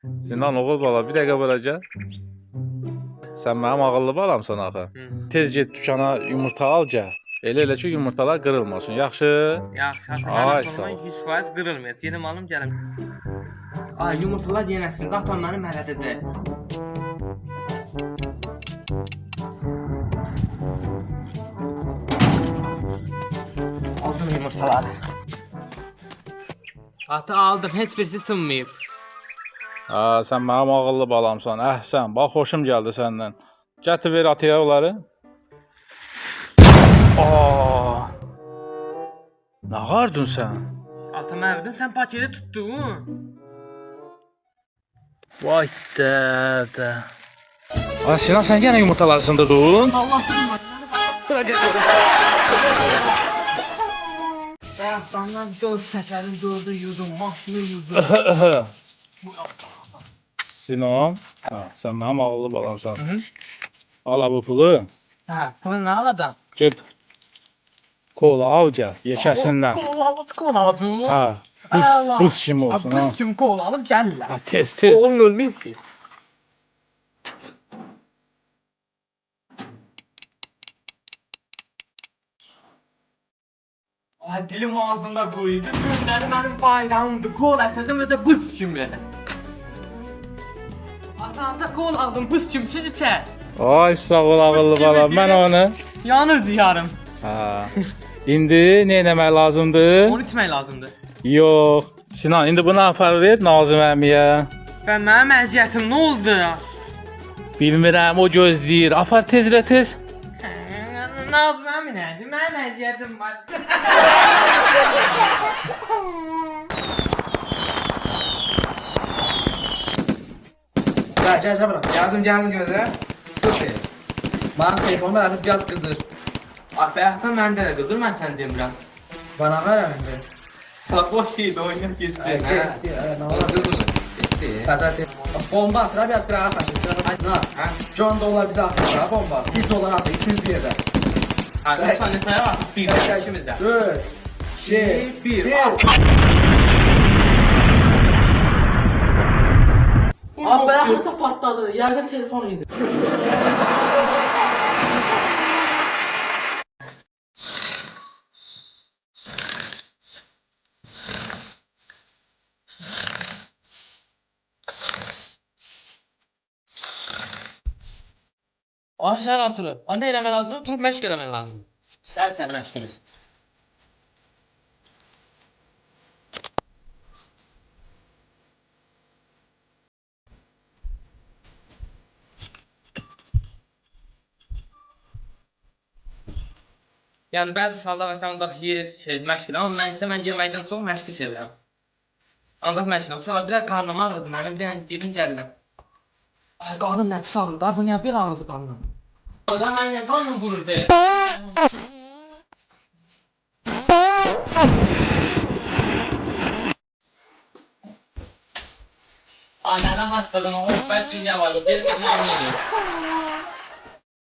Sinan oğul bala bir dəqiqə bura gəl. Sən mənim ağıllı balamsan axı. Tez get dükana yumurta al gəl. Elə ki yumurtalar qırılmasın. Yaxşı? Yaxşı, Ay, mən sağ ol. atamdan 100% qırılmıyor. Gedim alım gəlim. Ay, yumurtalar yenəsin. Atam məni mələdəcək. Aldım yumurtaları. Ata aldım, heç birisi sınmayıb. Ha, sən mənim ağıllı balamsan. Əhsən, bax xoşum gəldi səndən. Gətir ver ataya onları. Aa! Nə qardın sən? Ata məvdim, sən paketi tutdun. Vay dədə. Ay Sinan sən yenə yumurtaları sındırdın? Allah sınmadı. Bura gəl. Ayaqlarından 4 səfərin 4'ü yudum, maşını yudum. Sinan, sən mənim ağıllı balamsan. Al bu pulu. Hə, bunu nə alacam? Get. Kola al gəl, yekəsindən. Kola aldım. Ha, buz kimi olsun ha. Buz kimi kola alıb gəlirlər. Ha, tez. Oğlum ölməyib ki. Ay dilim ağzımda qoydu. Günləri mənim bayramımdır. Kola əsədim və də buz kimi. Ata kola aldım buz kimi siz içər. Ay sağ ol ağıllı balam, mən onu. Yanır diyarım. Ha. İndi nə etmək lazımdır? Onu içmək lazımdır. Yox. Sinan, indi bunu apar ver Nazım əmiyə. Ben mənim əziyyətim nə oldu? Bilmirəm, o gözləyir. Apar tezlə tez. Nazım əmi nədir? Mənim əziyyətim var. Gel bırak. Yardım gözle. Süper. Bana telefonda artık biraz kızır. Bayaqdan məndə də qızır, mən sən demirəm. Bana ver önce. Bak boş şeydi, oynayıb geçsin. Ne olur? Pazartesi. Bomba at. Biraz kırağa kaçın. John dolar bize attı. Bomba. 100 dolar attı. 200 bir yerde. Hadi lütfen lütfen var. Bir de işimizde. 3, 2, 1. Abi ben nasıl patladı? Yerden telefon yedi. Aşağı atılır. Anne eləmək lazım, dur məşq eləmək lazım. Sən məşqimiz. Yəni bəzi uşaqlar ancaq yer, məşq elə, amma mən yeməkdən çox məşqi sevirəm. Ancaq məşq elə, uşaqlar bir də qarnım ağrıdı mənim, bir dənə gedim gəlirəm. Ay qarnım nə pis ağrıdı, bu niyə bir ağrıdı qarnım? Mən qarnım vururdu. Ay neden başladın oğlum? Ben dünya varım. Gelin